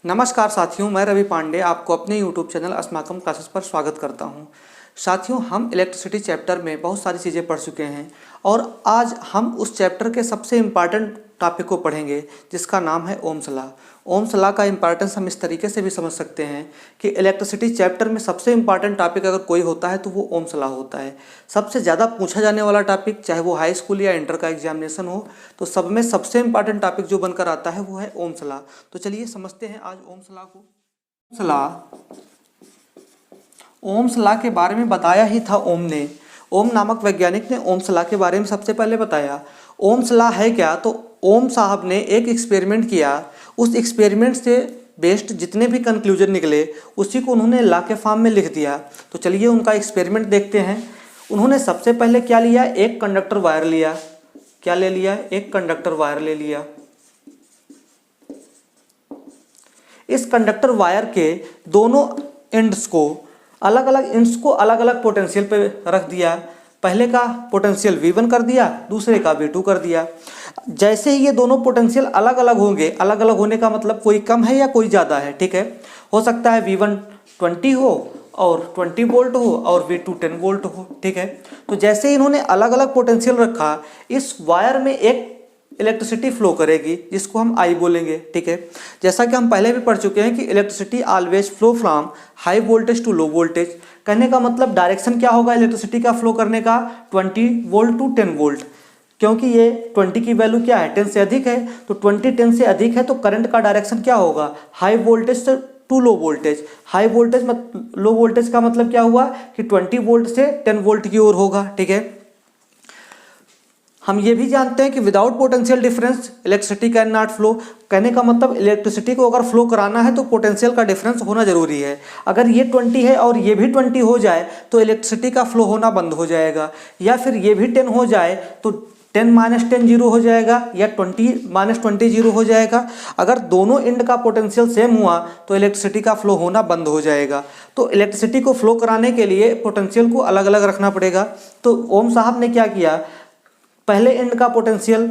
नमस्कार साथियों, मैं रवि पांडे आपको अपने यूट्यूब चैनल अस्माकम क्लासेस पर स्वागत करता हूं। साथियों, हम इलेक्ट्रिसिटी चैप्टर में बहुत सारी चीज़ें पढ़ चुके हैं और आज हम उस चैप्टर के सबसे इम्पॉर्टेंट टॉपिक को पढ़ेंगे जिसका नाम है ओम्स लॉ। ओम्स लॉ का इम्पॉर्टेंस हम इस तरीके से भी समझ सकते हैं कि इलेक्ट्रिसिटी चैप्टर में सबसे इम्पॉर्टेंट टॉपिक अगर कोई होता है तो वो ओम्स लॉ होता है। सबसे ज़्यादा पूछा जाने वाला टॉपिक, चाहे वो हाई स्कूल या इंटर का एग्जामिनेशन हो, तो सब में सबसे इम्पॉर्टेंट टॉपिक जो बनकर आता है वो है ओम्स लॉ। तो चलिए समझते हैं आज ओम्स लॉ को। ओम्स लॉ के बारे में बताया ही था ओम ने। ओम नामक वैज्ञानिक ने ओम्स लॉ के बारे में सबसे पहले बताया। ओम्स लॉ है क्या? तो ओम साहब ने एक एक्सपेरिमेंट किया, उस एक्सपेरिमेंट से बेस्ड जितने भी कंक्लूजन निकले उसी को उन्होंने लॉ के फॉर्म में लिख दिया। तो चलिए उनका एक्सपेरिमेंट देखते हैं। उन्होंने सबसे पहले क्या लिया? एक कंडक्टर वायर लिया। क्या ले लिया? एक कंडक्टर वायर ले लिया। इस कंडक्टर वायर के दोनों एंड्स को अलग अलग पोटेंशियल पे रख दिया। पहले का पोटेंशियल V1 कर दिया, दूसरे का V2 कर दिया। जैसे ही ये दोनों पोटेंशियल अलग अलग होंगे, अलग अलग होने का मतलब कोई कम है या कोई ज़्यादा है, ठीक है। हो सकता है V1 20 हो और 20 वोल्ट हो और V2 10 वोल्ट हो, ठीक है। तो जैसे ही इन्होंने अलग अलग पोटेंशियल रखा, इस वायर में एक इलेक्ट्रिसिटी फ्लो करेगी जिसको हम आई बोलेंगे, ठीक है। जैसा कि हम पहले भी पढ़ चुके हैं कि electricity always flow from high voltage to low voltage. कहने का मतलब डायरेक्शन क्या होगा इलेक्ट्रिसिटी का फ्लो करने का? 20 वोल्ट टू 10 वोल्ट। क्योंकि ये 20 की वैल्यू क्या है? 10 से अधिक है, तो 20 10 से अधिक है तो करंट का डायरेक्शन क्या होगा? हाई वोल्टेज से to low voltage. High voltage low voltage का मतलब क्या हुआ कि 20 वोल्ट से 10 वोल्ट की ओर होगा, ठीक है। हम ये भी जानते हैं कि without potential difference electricity can not flow. कहने का मतलब इलेक्ट्रिसिटी को अगर फ्लो कराना है तो पोटेंशियल का डिफरेंस होना जरूरी है। अगर ये 20 है और ये भी 20 हो जाए तो इलेक्ट्रिसिटी का फ्लो होना बंद हो जाएगा, या फिर ये भी 10 हो जाए तो 10 माइनस 10 जीरो हो जाएगा, या 20 माइनस 20 जीरो हो जाएगा। अगर दोनों एंड का पोटेंशियल सेम हुआ तो इलेक्ट्रिसिटी का फ्लो होना बंद हो जाएगा। तो इलेक्ट्रिसिटी को फ्लो कराने के लिए पोटेंशियल को अलग अलग रखना पड़ेगा। तो ओम साहब ने क्या किया? पहले एंड का पोटेंशियल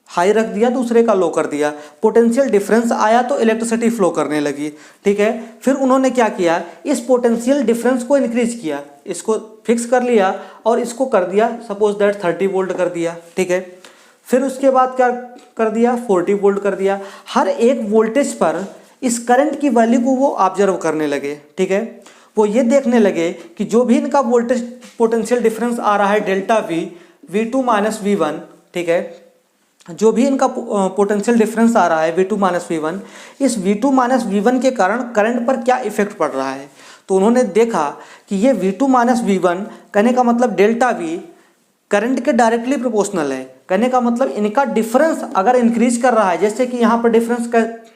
हाई रख दिया, दूसरे का लो कर दिया। पोटेंशियल डिफरेंस आया तो इलेक्ट्रिसिटी फ्लो करने लगी, ठीक है। फिर उन्होंने क्या किया? इस पोटेंशियल डिफरेंस को इंक्रीज किया, इसको फिक्स कर लिया और इसको कर दिया सपोज दैट 30 वोल्ट कर दिया, ठीक है। फिर उसके बाद क्या कर दिया? 40 वोल्ट कर दिया। हर एक वोल्टेज पर इस करंट की वैल्यू को वो ऑब्जर्व करने लगे, ठीक है। वो ये देखने लगे कि जो भी इनका वोल्टेज पोटेंशियल डिफरेंस आ रहा है delta V, V2 minus V1, ठीक है। जो भी इनका पोटेंशियल डिफरेंस आ रहा है V2 माइनस V1, इस V2 माइनस V1 के कारण करंट पर क्या इफेक्ट पड़ रहा है। तो उन्होंने देखा कि ये V2 माइनस V1 कहने का मतलब डेल्टा V करंट के डायरेक्टली प्रोपोर्शनल है। कहने का मतलब इनका डिफरेंस अगर इंक्रीज कर रहा है, जैसे कि यहाँ पर डिफरेंस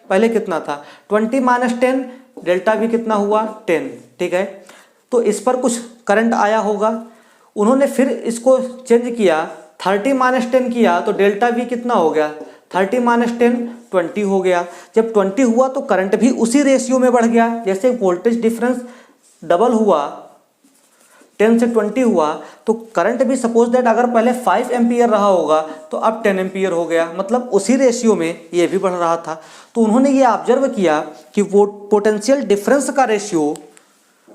पहले कितना था? 20 माइनस 10, डेल्टा V कितना हुआ? 10, ठीक है। तो इस पर कुछ करंट आया होगा। उन्होंने फिर इसको चेंज किया, 30 माइनस 10 किया तो डेल्टा V कितना हो गया? 30 माइनस 10 20 हो गया। जब 20 हुआ तो करंट भी उसी रेशियो में बढ़ गया। जैसे वोल्टेज डिफरेंस डबल हुआ, 10 से 20 हुआ, तो करंट भी सपोज दैट अगर पहले 5 एम्पियर रहा होगा तो अब 10 एम्पियर हो गया। मतलब उसी रेशियो में ये भी बढ़ रहा था। तो उन्होंने ये ऑब्जर्व किया कि वो पोटेंशियल डिफरेंस का रेशियो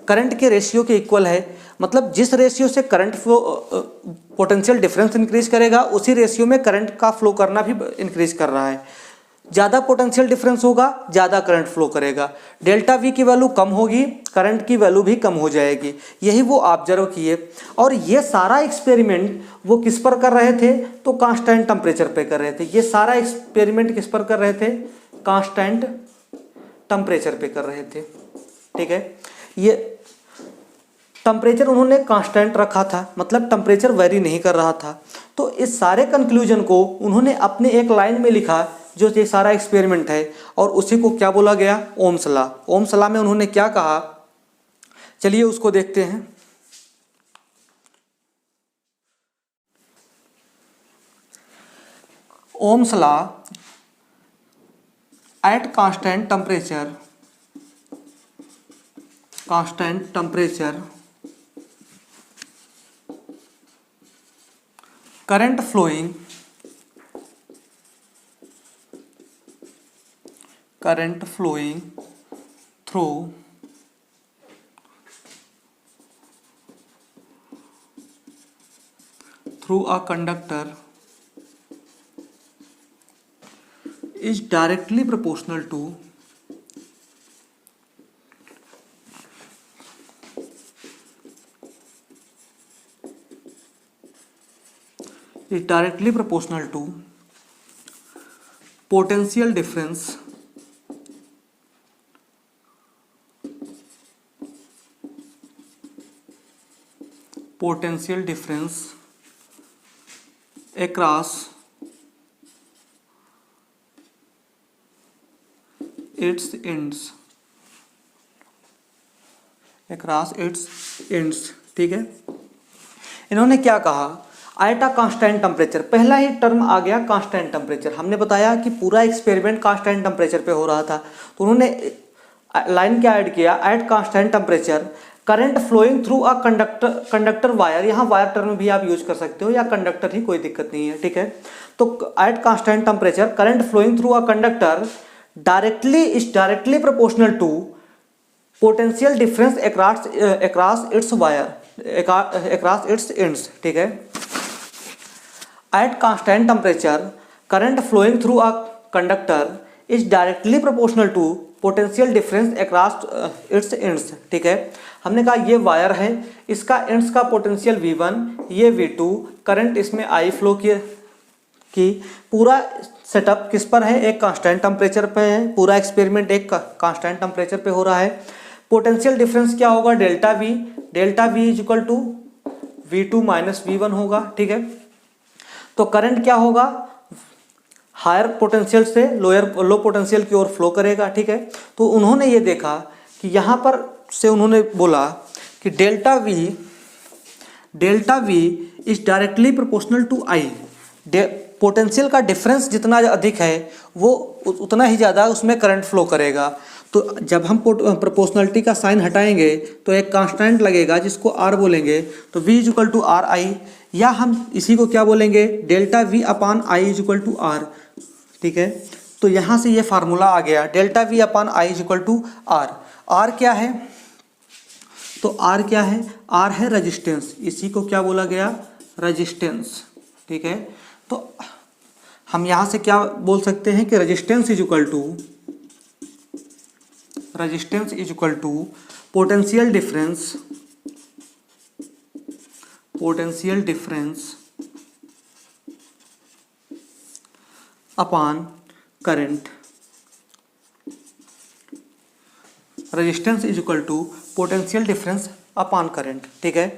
करंट के रेशियो के इक्वल है। मतलब जिस रेशियो से current flow potential difference increase करेगा उसी रेशियो में करंट का फ्लो करना भी इंक्रीज कर रहा है। ज़्यादा पोटेंशियल डिफरेंस होगा, ज़्यादा करंट फ्लो करेगा। डेल्टा V की वैल्यू कम होगी, करंट की वैल्यू भी कम हो जाएगी। यही वो ऑब्जर्व किए। और ये सारा एक्सपेरिमेंट वो किस पर कर रहे थे? तो कांस्टेंट टेम्परेचर पे कर रहे थे। ये सारा एक्सपेरिमेंट किस पर कर रहे थे? कांस्टेंट टेम्परेचर पे कर रहे थे, ठीक है। ये टेम्परेचर उन्होंने कांस्टेंट रखा था, मतलब टेम्परेचर वेरी नहीं कर रहा था। तो इस सारे कंक्लूजन को उन्होंने अपने एक लाइन में लिखा, जो ये सारा एक्सपेरिमेंट है, और उसी को क्या बोला गया? Ohm's law. ओम्स लॉ में उन्होंने क्या कहा, चलिए उसको देखते हैं। Ohm's law at constant temperature current flowing through a conductor is directly proportional to potential difference across its ends। ठीक है, इन्होंने क्या कहा, एट अ कांस्टेंट टेम्परेचर, पहला ही टर्म आ गया कांस्टेंट टेम्परेचर। हमने बताया कि पूरा एक्सपेरिमेंट कांस्टेंट टेम्परेचर पे हो रहा था, तो उन्होंने लाइन क्या ऐड किया, at constant temperature current flowing through a conductor wire. यहाँ वायर टर्म भी आप यूज कर सकते हो या कंडक्टर ही, कोई दिक्कत नहीं है। ठीक है, तो at constant temperature current flowing through a conductor directly proportional to potential difference across its ends। ठीक है, at constant temperature current flowing through a conductor is directly proportional to potential difference across its ends. ठीक है, हमने कहा ये wire है, इसका ends का पोटेंशियल V1, ये V2, करंट इसमें I फ्लो की पूरा सेटअप किस पर है, एक कांस्टेंट टेम्परेचर पे है, पूरा एक्सपेरिमेंट एक कांस्टेंट टेम्परेचर पे हो रहा है। पोटेंशियल डिफरेंस क्या होगा, delta V is equal to V2 minus V1 होगा। ठीक है, तो करंट क्या होगा, हायर पोटेंशियल से लो पोटेंशियल की ओर फ्लो करेगा। ठीक है, तो उन्होंने ये देखा कि यहाँ पर से उन्होंने बोला कि delta V is directly proportional to I. Potential का डिफरेंस जितना अधिक है वो उतना ही ज़्यादा उसमें करंट फ्लो करेगा। तो जब हम प्रोपोर्शनलिटी का साइन हटाएंगे तो एक कांस्टेंट लगेगा जिसको R बोलेंगे, तो V is equal to R I, या हम इसी को क्या बोलेंगे, delta V upon I is equal to R। ठीक है, तो यहाँ से ये फार्मूला आ गया, delta V upon I is equal to R। R क्या है, तो R क्या है, R है रेजिस्टेंस, इसी को क्या बोला गया, रेजिस्टेंस। ठीक है, तो हम यहाँ से क्या बोल सकते हैं कि resistance is equal to potential difference upon current. Resistance is equal to potential difference upon current. ठीक है,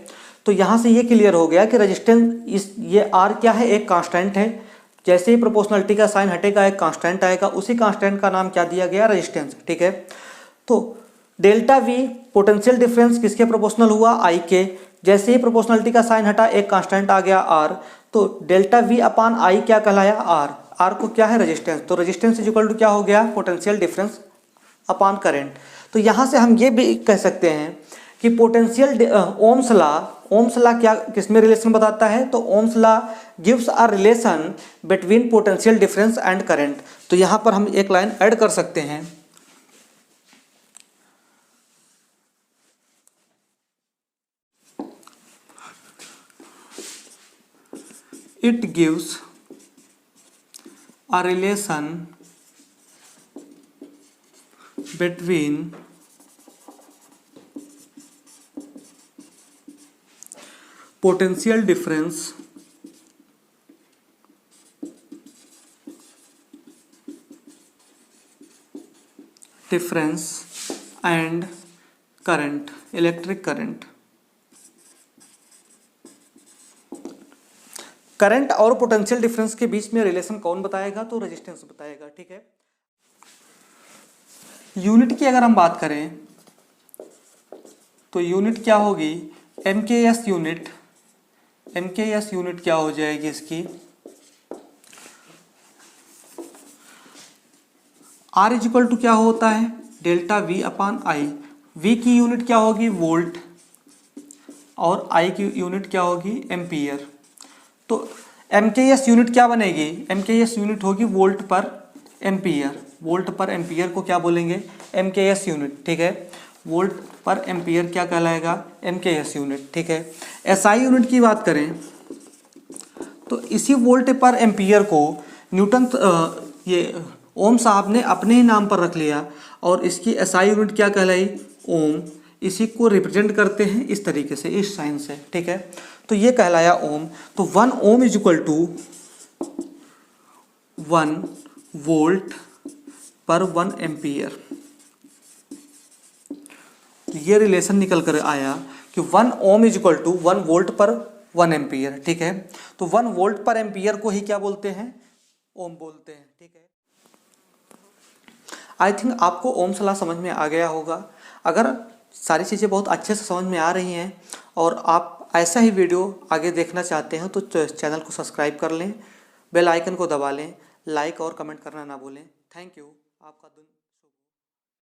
तो यहाँ से ये क्लियर हो गया कि रेजिस्टेंस ये R क्या है, एक कांस्टेंट है। जैसे ही प्रोपोर्शनलिटी का साइन हटेगा एक कांस्टेंट आएगा, उसी कांस्टेंट का नाम क्या दिया गया, रेजिस्टेंस। ठीक है, तो डेल्टा V पोटेंशियल डिफरेंस किसके प्रोपोर्शनल हुआ, I के। जैसे ही प्रोपोर्शनलिटी का साइन हटा एक कांस्टेंट आ गया R, तो डेल्टा V अपान I क्या कहलाया, R को क्या है, रेजिस्टेंस। तो रेजिस्टेंस इज इक्वल टू क्या हो गया, पोटेंशियल डिफरेंस अपान करंट। तो यहाँ से हम ये भी कह सकते हैं कि पोटेंशियल ओम्स लॉ क्या किसमें रिलेशन बताता है, तो Ohm's law gives a relation between potential difference and current. तो यहाँ पर हम एक लाइन ऐड कर सकते हैं, it gives a relation between potential difference and current, electric current. Current और पोटेंशियल डिफरेंस के बीच में रिलेशन कौन बताएगा, तो रेजिस्टेंस बताएगा। ठीक है, यूनिट की अगर हम बात करें तो यूनिट क्या होगी, MKS यूनिट। MKS यूनिट क्या हो जाएगी इसकी, R इज इक्वल टू क्या होता है, डेल्टा V अपान आई। V की यूनिट क्या होगी, वोल्ट, और I की यूनिट क्या होगी, एम्पियर। तो MKS यूनिट क्या बनेगी, MKS यूनिट होगी वोल्ट पर एम्पियर। वोल्ट पर एम्पियर को क्या बोलेंगे, MKS यूनिट, ठीक है। वोल्ट पर एम्पियर क्या कहलाएगा, MKS यूनिट, ठीक है। SI यूनिट की बात करें तो इसी वोल्ट पर एम्पियर को न्यूटन ये ओम साहब ने अपने ही नाम पर रख लिया और इसकी SI यूनिट क्या कहलाई, ओम। इसी को रिप्रेजेंट करते हैं इस तरीके से, इस साइन से, ठीक है। तो ये कहलाया ओम। तो 1 ओम इज इक्वल टू 1 वोल्ट पर 1 एम्पियर। तो ये रिलेशन निकल कर आया कि 1 ओम इज इक्वल टू 1 वोल्ट पर 1 एम्पियर, ठीक है। तो 1 वोल्ट पर एम्पियर को ही क्या बोलते हैं, ओम बोलते हैं, ठीक है। आई थिंक आपको ओम्स लॉ समझ में आ गया होगा। अगर सारी चीज़ें बहुत अच्छे से समझ में आ रही हैं और आप ऐसा ही वीडियो आगे देखना चाहते हैं तो चैनल को सब्सक्राइब कर लें, बेल आइकन को दबा लें, लाइक और कमेंट करना ना भूलें। Thank you. आपका दिन